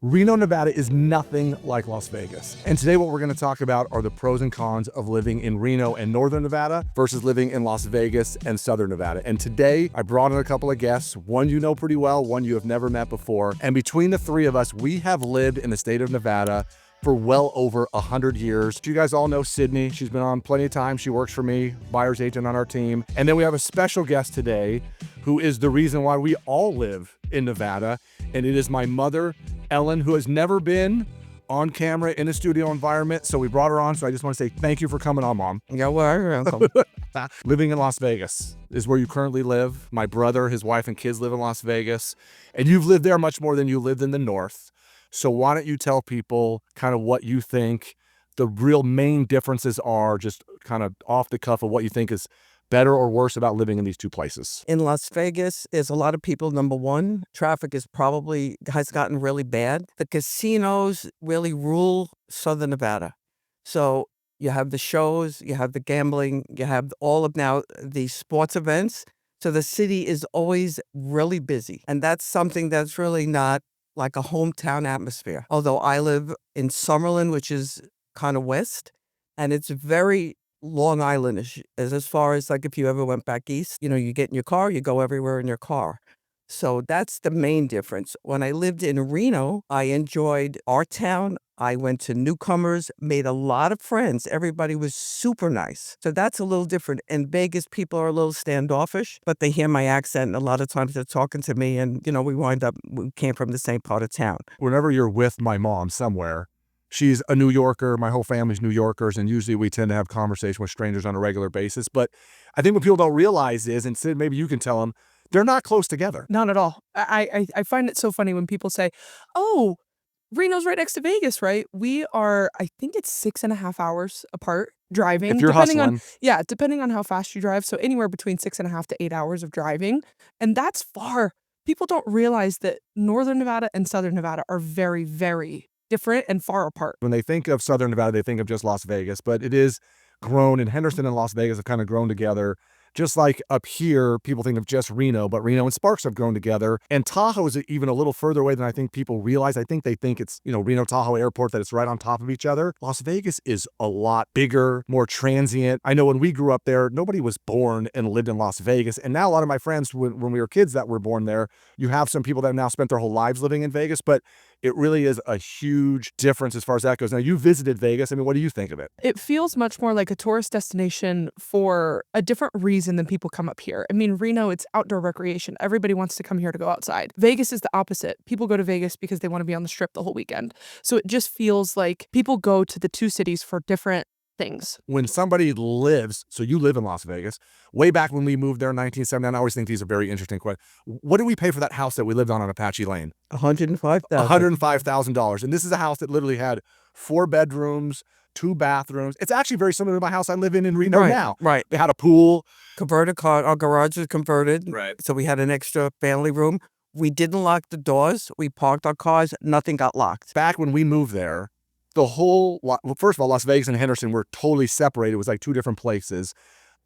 Reno, Nevada is nothing like Las Vegas. And today what we're going to talk about are the pros and cons of living in Reno and Northern Nevada versus living in Las Vegas and Southern Nevada. And today I brought in a couple of guests, one you know pretty well, one you have never met before. And between the three of us, we have lived in the state of Nevada for well over 100 years. You guys all know Sydney. She's been on plenty of times. She works for me, buyer's agent on our team. And then we have a special guest today who is the reason why we all live in Nevada. And it is my mother, Ellen, who has never been on camera in a studio environment. So we brought her on. So I just want to say thank you for coming on, Mom. You're welcome. Living in Las Vegas is where you currently live. My brother, his wife and kids live in Las Vegas. And you've lived there much more than you lived in the North. So why don't you tell people kind of what you think the real main differences are, just kind of off the cuff of what you think is better or worse about living in these two places? In Las Vegas, there's a lot of people. Number one, traffic has gotten really bad. The casinos really rule Southern Nevada. So you have the shows, you have the gambling, you have all of now the sports events. So the city is always really busy. And that's something that's really not like a hometown atmosphere. Although I live in Summerlin, which is kind of west, and it's very Long Islandish as far as like if you ever went back east, you get in your car, you go everywhere in your car. So that's the main difference. When I lived in Reno, I enjoyed our town. I went to newcomers, made a lot of friends. Everybody was super nice. So that's a little different. In Vegas, people are a little standoffish, but they hear my accent, and a lot of times they're talking to me, and, we came from the same part of town. Whenever you're with my mom somewhere, she's a New Yorker. My whole family's New Yorkers, and usually we tend to have conversation with strangers on a regular basis. But I think what people don't realize is, and Sid, maybe you can tell them, they're not close together. Not at all. I find it so funny when people say, oh, Reno's right next to Vegas, right? We are, I think it's 6.5 hours apart driving. If you're hustling. Depending on how fast you drive. So anywhere between 6.5 to 8 hours of driving. And that's far. People don't realize that Northern Nevada and Southern Nevada are very, very different and far apart. When they think of Southern Nevada, they think of just Las Vegas, but it is grown, and Henderson and Las Vegas have kind of grown together. Just like up here, people think of just Reno, but Reno and Sparks have grown together. And Tahoe is even a little further away than I think people realize. I think they think it's, Reno Tahoe Airport, that it's right on top of each other. Las Vegas is a lot bigger, more transient. I know when we grew up there, nobody was born and lived in Las Vegas. And now a lot of my friends, when we were kids that were born there, you have some people that have now spent their whole lives living in Vegas, but it really is a huge difference as far as that goes. Now, you visited Vegas. I mean, what do you think of it? It feels much more like a tourist destination for a different reason than people come up here. I mean, Reno, it's outdoor recreation. Everybody wants to come here to go outside. Vegas is the opposite. People go to Vegas because they want to be on the Strip the whole weekend. So it just feels like people go to the two cities for different things. When somebody lives, so you live in Las Vegas, way back when we moved there in 1979, I always think these are very interesting questions. What did we pay for that house that we lived on Apache Lane? $105,000. $105,000. And this is a house that literally had 4 bedrooms, 2 bathrooms. It's actually very similar to my house I live in Reno now. Right. They had a pool. Converted car. Our garage is converted. Right. So we had an extra family room. We didn't lock the doors. We parked our cars. Nothing got locked. Back when we moved there, the whole lot, well, first of all, Las Vegas and Henderson were totally separated. It was like 2 different places.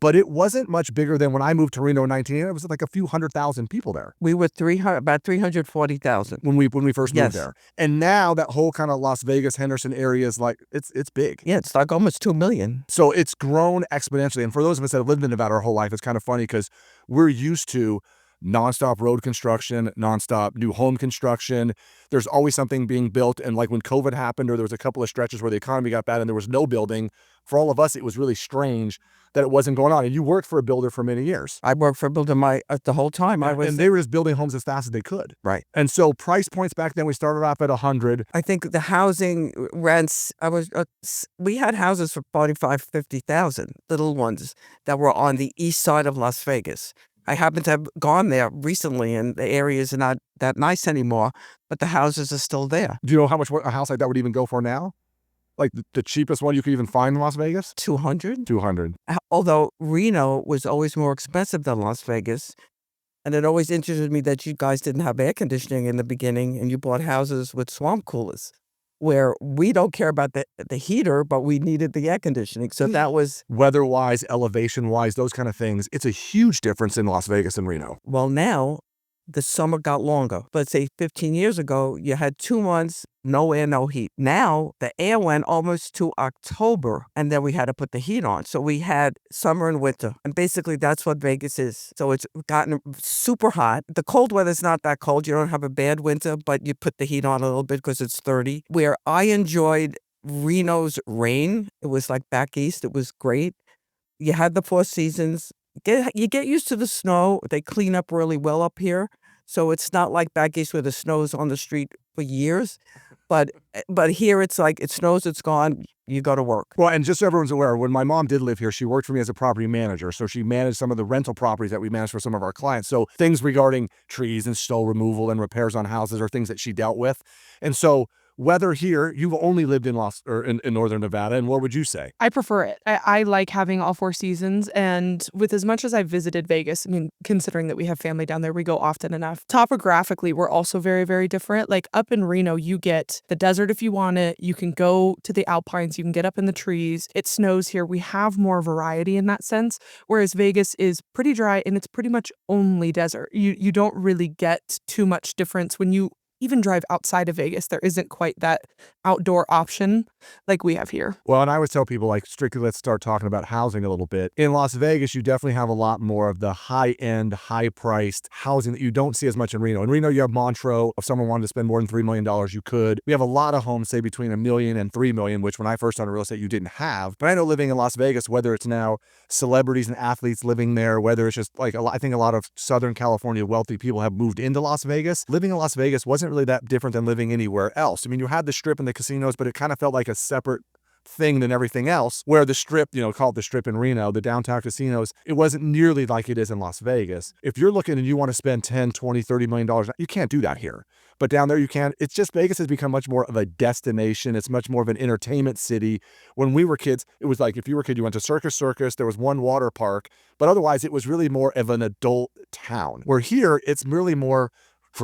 But it wasn't much bigger than when I moved to Reno in 1980. It was like a few 100,000 people there. We were about 340,000 when we first moved there. And now that whole kind of Las Vegas, Henderson area is like, it's big. Yeah, it's like almost 2 million. So it's grown exponentially. And for those of us that have lived in Nevada our whole life, it's kind of funny because we're used to nonstop road construction, nonstop new home construction. There's always something being built. And like when COVID happened, or there was a couple of stretches where the economy got bad and there was no building, for all of us, it was really strange that it wasn't going on. And you worked for a builder for many years. I worked for a builder the whole time. And they were just building homes as fast as they could. Right. And so price points back then, we started off at 100. I think the housing rents, we had houses for 45, 50,000, little ones that were on the east side of Las Vegas. I happen to have gone there recently, and the areas are not that nice anymore, but the houses are still there. Do you know how much a house like that would even go for now? Like the cheapest one you could even find in Las Vegas? 200. 200. Although Reno was always more expensive than Las Vegas. And it always interested me that you guys didn't have air conditioning in the beginning, and you bought houses with swamp coolers, where we don't care about the heater, but we needed the air conditioning. So that was... Weather-wise, elevation-wise, those kind of things. It's a huge difference in Las Vegas and Reno. Well, now the summer got longer. Let's say 15 years ago, you had 2 months, no air, no heat. Now the air went almost to October, and then we had to put the heat on. So we had summer and winter, and basically that's what Vegas is. So it's gotten super hot. The cold weather's not that cold. You don't have a bad winter, but you put the heat on a little bit because it's 30. Where I enjoyed Reno's rain, it was like back east. It was great. You had the 4 seasons. You get used to the snow. They clean up really well up here. So it's not like back east where the snow's on the street for years. But here it's like it snows, it's gone, you go to work. Well, and just so everyone's aware, when my mom did live here, she worked for me as a property manager. So she managed some of the rental properties that we managed for some of our clients. So things regarding trees and snow removal and repairs on houses are things that she dealt with. And so weather here, you've only lived in in northern Nevada, and what would you say? I prefer it. I like having all 4 seasons, and with as much as I've visited Vegas, I mean, considering that we have family down there, we go often enough. Topographically, we're also very, very different. Like up in Reno, you get the desert if you want it. You can go to the Alpines. You can get up in the trees. It snows here. We have more variety in that sense, whereas Vegas is pretty dry, and it's pretty much only desert. You don't really get too much difference when you even drive outside of Vegas. There isn't quite that outdoor option like we have here. Well, and I always tell people, like, strictly, let's start talking about housing a little bit. In Las Vegas, you definitely have a lot more of the high-end, high-priced housing that you don't see as much in Reno. In Reno, you have Montreux. If someone wanted to spend more than $3 million, you could. We have a lot of homes, say, between $1 million and $3 million, which when I first started real estate, you didn't have. But I know living in Las Vegas, whether it's now celebrities and athletes living there, whether it's just, like, I think a lot of Southern California wealthy people have moved into Las Vegas. Living in Las Vegas wasn't really that different than living anywhere else. I mean, you had the Strip and the casinos, but it kind of felt like a separate thing than everything else, where the Strip, call it the Strip in Reno, the downtown casinos, it wasn't nearly like it is in Las Vegas. If you're looking and you want to spend 10, 20, $30 million, you can't do that here. But down there you can. It's just Vegas has become much more of a destination. It's much more of an entertainment city. When we were kids, it was like if you were a kid, you went to Circus. There was one water park, but otherwise it was really more of an adult town. Where here, it's really more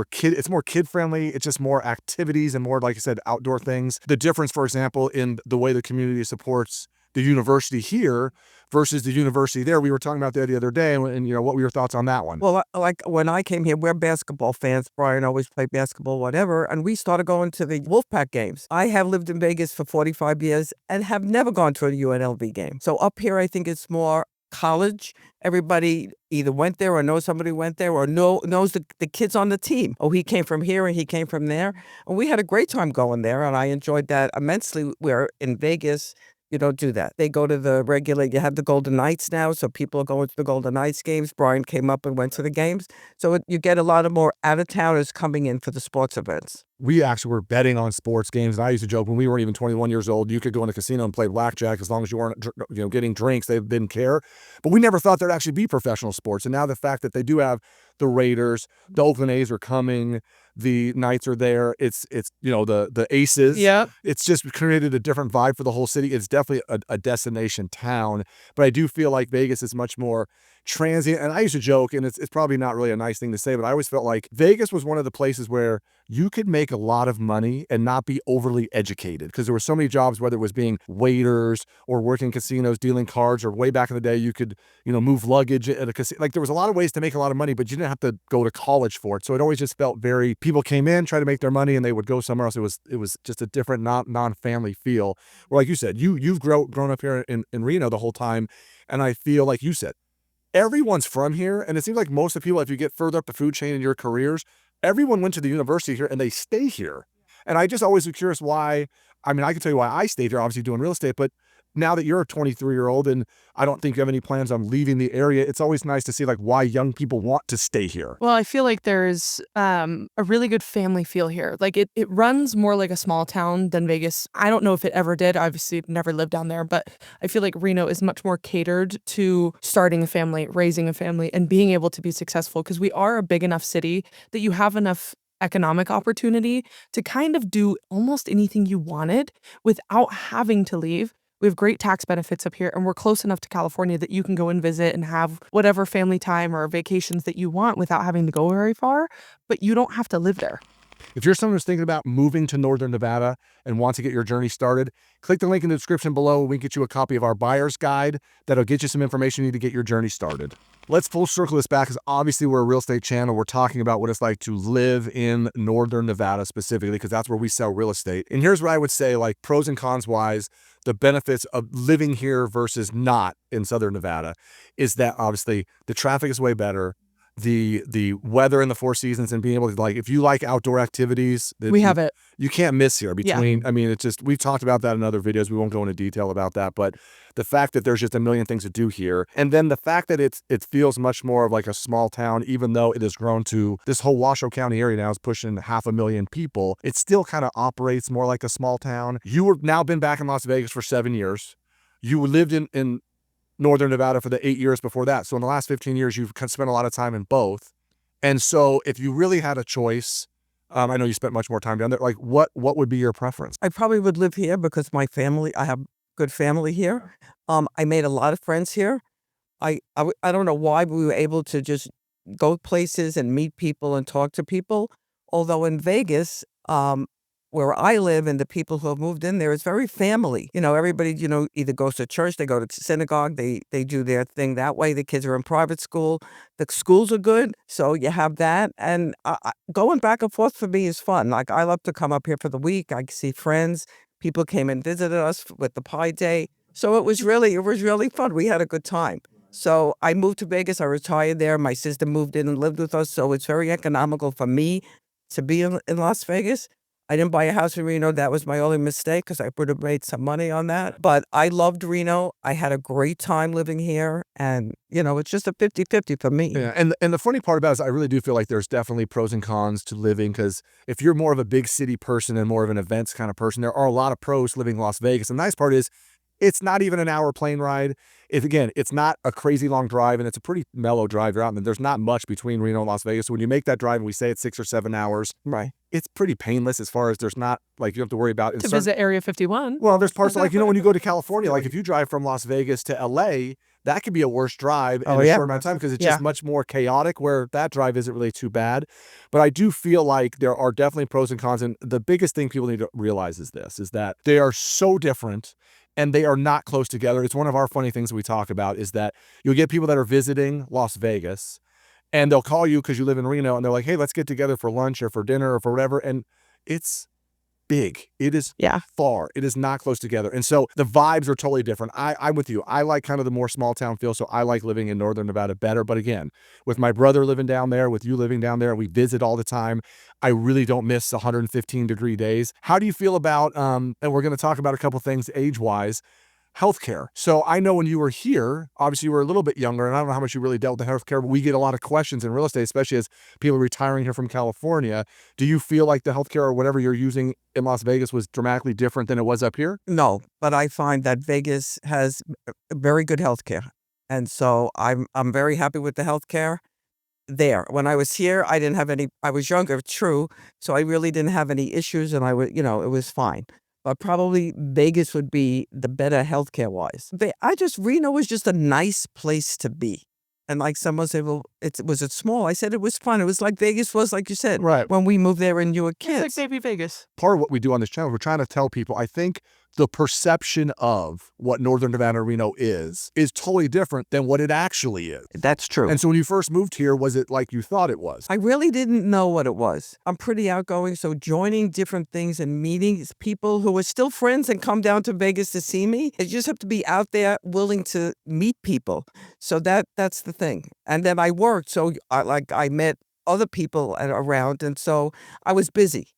it's more kid friendly. It's just more activities and more, like I said, outdoor things. The difference, for example, in the way the community supports the university here versus the university there. We were talking about that the other day, and what were your thoughts on that one? Well, like when I came here, we're basketball fans. Brian always played basketball, whatever, and we started going to the Wolfpack games. I have lived in Vegas for 45 years and have never gone to a UNLV game. So up here, I think it's more college. Everybody either went there or knows somebody went there or knows the kids on the team. Oh, he came from here and he came from there. And we had a great time going there, and I enjoyed that immensely. Where in Vegas, you don't do that. They go to the regular, you have the Golden Knights now, so people are going to the Golden Knights games. Brian came up and went to the games. So you get a lot of more out-of-towners coming in for the sports events. We actually were betting on sports games, and I used to joke when we weren't even 21 years old, you could go in a casino and play blackjack as long as you weren't, getting drinks. They didn't care. But we never thought there'd actually be professional sports. And now the fact that they do have the Raiders, the Oakland A's are coming, the Knights are there. It's the Aces. Yeah. It's just created a different vibe for the whole city. It's definitely a destination town. But I do feel like Vegas is much more transient. And I used to joke, and it's probably not really a nice thing to say, but I always felt like Vegas was one of the places where you could make a lot of money and not be overly educated, because there were so many jobs, whether it was being waiters or working casinos, dealing cards, or way back in the day, you could, move luggage at a casino. Like there was a lot of ways to make a lot of money, but you didn't have to go to college for it. So it always just felt people came in, tried to make their money, and they would go somewhere else. It was just a different non-family feel. Or like you said, you've grown up here in Reno the whole time. And I feel like you said, everyone's from here. And it seems like most of the people, if you get further up the food chain in your careers, everyone went to the university here and they stay here. And I just always was curious why. I mean, I can tell you why I stayed here, obviously doing real estate, but now that you're a 23-year-old and I don't think you have any plans on leaving the area, it's always nice to see like why young people want to stay here. Well, I feel like there's a really good family feel here. Like it runs more like a small town than Vegas. I don't know if it ever did. Obviously, never lived down there, but I feel like Reno is much more catered to starting a family, raising a family, and being able to be successful, because we are a big enough city that you have enough economic opportunity to kind of do almost anything you wanted without having to leave. We have great tax benefits up here, and we're close enough to California that you can go and visit and have whatever family time or vacations that you want without having to go very far, but you don't have to live there. If you're someone who's thinking about moving to Northern Nevada and want to get your journey started, click the link in the description below. We can get you a copy of our buyer's guide that'll get you some information you need to get your journey started. let's full circle this back because obviously we're a real estate channel. We're talking about what it's like to live in Northern Nevada specifically because that's where we sell real estate. And here's what I would say, like pros and cons wise, the benefits of living here versus not in Southern Nevada is that obviously the traffic is way better. The weather in the Four Seasons and being able to, like, if you like outdoor activities, We have it. you can't miss here between, I mean, it's just, we've talked about that in other videos. We won't go into detail about that, but the fact that there's just a million things to do here. And then the fact that it feels much more of like a small town, even though it has grown to this whole Washoe County area now is pushing 500,000 people. It still kind of operates more like a small town. You have now been back in Las Vegas for 7 years. You lived in Northern Nevada for the 8 years before that. So in the last 15 years, you've spent a lot of time in both. And so if you really had a choice, I know you spent much more time down there, like what would be your preference? I probably would live here because my family, I have good family here. I made a lot of friends here. I don't know why we were able to just go places and meet people and talk to people. Although in Vegas, where I live and the people who have moved in there, it's very family. You know, everybody, you know, either goes to church, they go to synagogue, they do their thing that way. The kids are in private school. The schools are good, so you have that. And going back and forth for me is fun. Like, I love to come up here for the week. I see friends. People came and visited us with the Pie Day. So it was really fun. We had a good time. So I moved to Vegas. I retired there. My sister moved in and lived with us. So it's very economical for me to be in Las Vegas. I didn't buy a house in Reno. That was my only mistake because I would have made some money on that. But I loved Reno. I had a great time living here. And, you know, it's just a 50-50 for me. Yeah, and the funny part about it is I really do feel like there's definitely pros and cons to living because if you're more of a big city person and more of an events kind of person, there are a lot of pros to living in Las Vegas. The nice part is it's not even an hour plane ride. Again, it's not a crazy long drive and it's a pretty mellow drive. You're out and there's not much between Reno and Las Vegas. So when you make that drive and we say it's 6 or 7 hours, Right. it's pretty painless as far as there's not like you don't have to worry about To visit Area 51. Well, there's parts like, you know, when you go to California, like if you drive from Las Vegas to LA, that could be a worse drive in a short amount of time because it's just much more chaotic where that drive isn't really too bad. But I do feel like there are definitely pros and cons. And the biggest thing people need to realize is this, is that they are so different and they are not close together. It's one of our funny things that we talk about is that you'll get people that are visiting Las Vegas and they'll call you because you live in Reno and they're like, hey, let's get together for lunch or for dinner or for whatever. And it's big. It is far. It is not close together. And so the vibes are totally different. I'm with you. I like kind of the more small town feel. So I like living in Northern Nevada better. But again, with my brother living down there, with you living down there, we visit all the time. I really don't miss 115-degree days. How do you feel about, and we're going to talk about a couple things age-wise, healthcare. So I know when you were here, obviously you were a little bit younger, and I don't know how much you really dealt with healthcare, but we get a lot of questions in real estate, especially as people retiring here from California. Do you feel like the healthcare or whatever you're using in Las Vegas was dramatically different than it was up here? No, but I find that Vegas has very good healthcare. And so I'm very happy with the healthcare there. When I was here, I didn't have any, I was younger, true, so I really didn't have any issues and I would, you know, it was fine. But probably Vegas would be the better healthcare wise. Reno was just a nice place to be. And like someone said, well, was it small? I said it was fun. It was like Vegas was, like you said, right, when we moved there and you were It's kids. like baby Vegas. Part of what we do on this channel, we're trying to tell people, I think the perception of what Northern Nevada Reno is totally different than what it actually is. That's true. And so when you first moved here, was it like you thought it was? I really didn't know what it was. I'm pretty outgoing, so joining different things and meeting people who are still friends and come down to Vegas to see me, you just have to be out there willing to meet people. So that's the thing. And then I worked, so I met other people around, and so I was busy.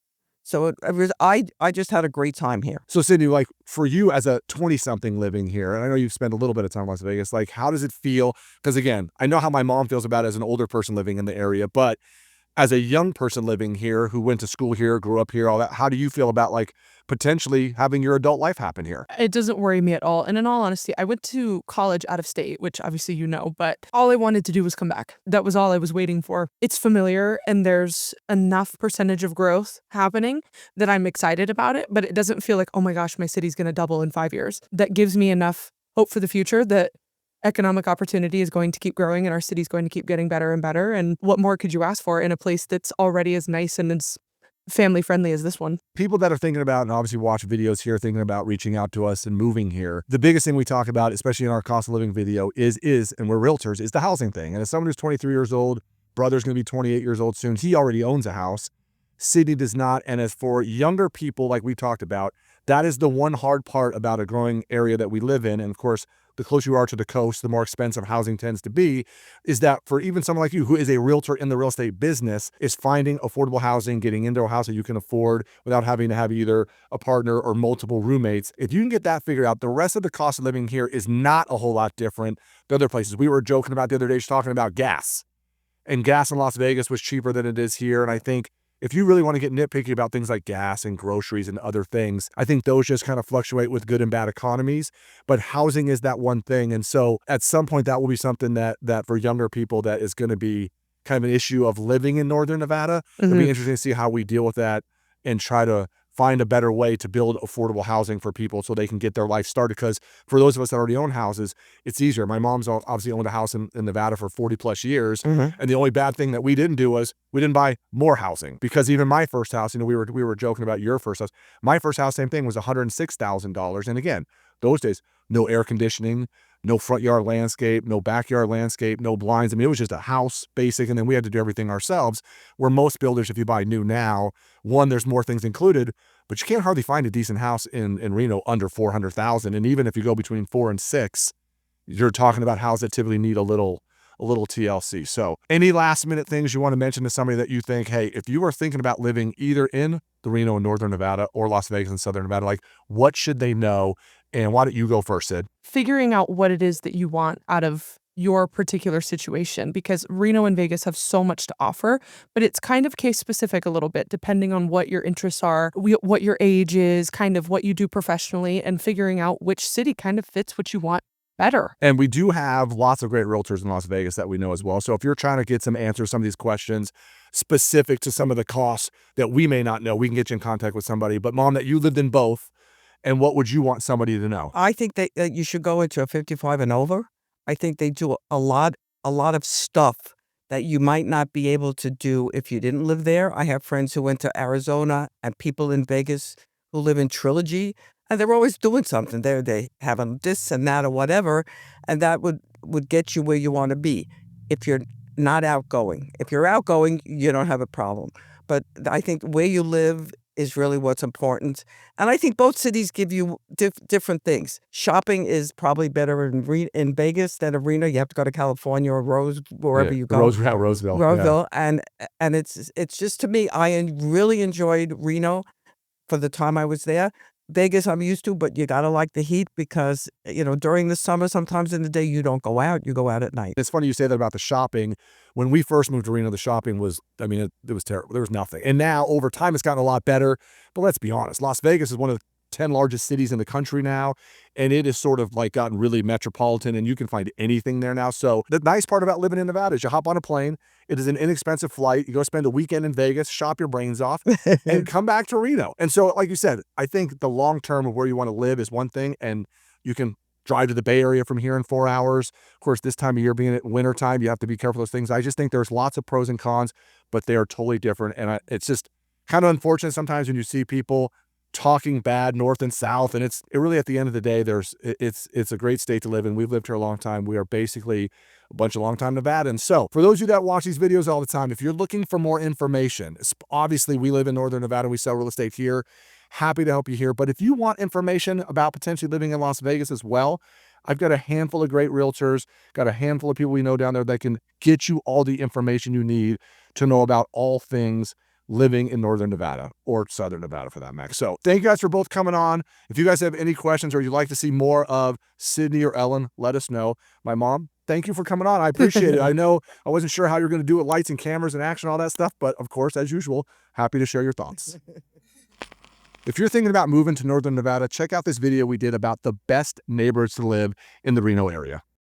So I just had a great time here. So Sydney, like for you as a 20-something living here, and I know you've spent a little bit of time in Las Vegas, like how does it feel? Because again, I know how my mom feels about it as an older person living in the area, but as a young person living here who went to school here, grew up here, all that, how do you feel about like potentially having your adult life happen here? It doesn't worry me at all. And in all honesty, I went to college out of state, which obviously you know, but all I wanted to do was come back. That was all I was waiting for. It's familiar and there's enough percentage of growth happening that I'm excited about it, but it doesn't feel like, oh my gosh, my city's going to double in 5 years. That gives me enough hope for the future that economic opportunity is going to keep growing and our city's going to keep getting better and better. And what more could you ask for in a place that's already as nice and as family friendly as this one. People that are thinking about, and obviously watch videos here, thinking about reaching out to us and moving here, the biggest thing we talk about, especially in our cost of living video, is, and we're realtors, is the housing thing. And as someone who's 23 years old, brother's going to be 28 years old soon, he already owns a house. City does not. And as for younger people, like we talked about, that is the one hard part about a growing area that we live in. And of course, the closer you are to the coast, the more expensive housing tends to be, is that for even someone like you who is a realtor in the real estate business, is finding affordable housing, getting into a house that you can afford without having to have either a partner or multiple roommates. If you can get that figured out, the rest of the cost of living here is not a whole lot different than other places. We were joking about the other day, talking about gas. And gas in Las Vegas was cheaper than it is here. And I think if you really want to get nitpicky about things like gas and groceries and other things, I think those just kind of fluctuate with good and bad economies. But housing is that one thing. And so at some point, that will be something that for younger people, that is going to be kind of an issue of living in Northern Nevada. It'll be interesting to see how we deal with that and try to find a better way to build affordable housing for people so they can get their life started. Because for those of us that already own houses, it's easier. My mom's obviously owned a house in Nevada for 40 plus years. And the only bad thing that we didn't do was we didn't buy more housing, because even my first house, we were joking about your first house. My first house, same thing, was $106,000. And again, those days, no air conditioning, no front yard landscape, no backyard landscape, no blinds. I mean, it was just a house, basic, and then we had to do everything ourselves. Where most builders, if you buy new now, one, there's more things included, but you can't hardly find a decent house in Reno under $400,000. And even if you go between 4 and 6, you're talking about houses that typically need a little TLC. So any last minute things you want to mention to somebody that you think, hey, if you are thinking about living either in the Reno and Northern Nevada or Las Vegas and Southern Nevada, like, what should they know? And why don't you go first, Sid? Figuring out what it is that you want out of your particular situation, because Reno and Vegas have so much to offer, but it's kind of case specific a little bit, depending on what your interests are, what your age is, kind of what you do professionally, and figuring out which city kind of fits what you want better. And we do have lots of great realtors in Las Vegas that we know as well. So if you're trying to get some answers to some of these questions specific to some of the costs that we may not know, we can get you in contact with somebody. But Mom, that you lived in both, and what would you want somebody to know? I think that you should go into a 55 and over. I think they do a lot of stuff that you might not be able to do if you didn't live there. I have friends who went to Arizona and people in Vegas who live in Trilogy, and they're always doing something there. They have this and that or whatever, and that would get you where you want to be. If you're not outgoing, if you're outgoing, you don't have a problem. But I think where you live is really what's important. And I think both cities give you different things. Shopping is probably better in Vegas than in Reno. You have to go to California or wherever you go. Roseville. And it's just, to me, I really enjoyed Reno for the time I was there. Vegas I'm used to, but you gotta like the heat, because during the summer, sometimes in the day you don't go out, you go out at night. It's funny you say that about the shopping. When we first moved to Reno, the shopping was, it was terrible. There was nothing. And now over time it's gotten a lot better. But let's be honest, Las Vegas is one of the 10 largest cities in the country now, and it is sort of like gotten really metropolitan, and you can find anything there now. So the nice part about living in Nevada is you hop on a plane, it is an inexpensive flight, you go spend a weekend in Vegas, shop your brains off, and come back to Reno. And so, like you said, I think the long term of where you want to live is one thing, and you can drive to the Bay Area from here in 4 hours. Of course, this time of year being at winter time, you have to be careful of those things. I just think there's lots of pros and cons, but they are totally different. And it's just kind of unfortunate sometimes when you see people talking bad north and south, and it really, at the end of the day, it's a great state to live in. We've lived here a long time. We are basically a bunch of longtime Nevadans. So for those of you that watch these videos all the time, if you're looking for more information, obviously we live in Northern Nevada, we sell real estate here, happy to help you here. But if you want information about potentially living in Las Vegas as well, I've got a handful of great realtors, got a handful of people we know down there that can get you all the information you need to know about all things living in Northern Nevada or Southern Nevada for that matter. So thank you guys for both coming on. If you guys have any questions or you'd like to see more of Sydney or Ellen, let us know. My mom, thank you for coming on. I appreciate it. I know I wasn't sure how you're going to do it, lights and cameras and action, all that stuff, but of course, as usual, happy to share your thoughts. If you're thinking about moving to Northern Nevada, check out this video we did about the best neighborhoods to live in the Reno area.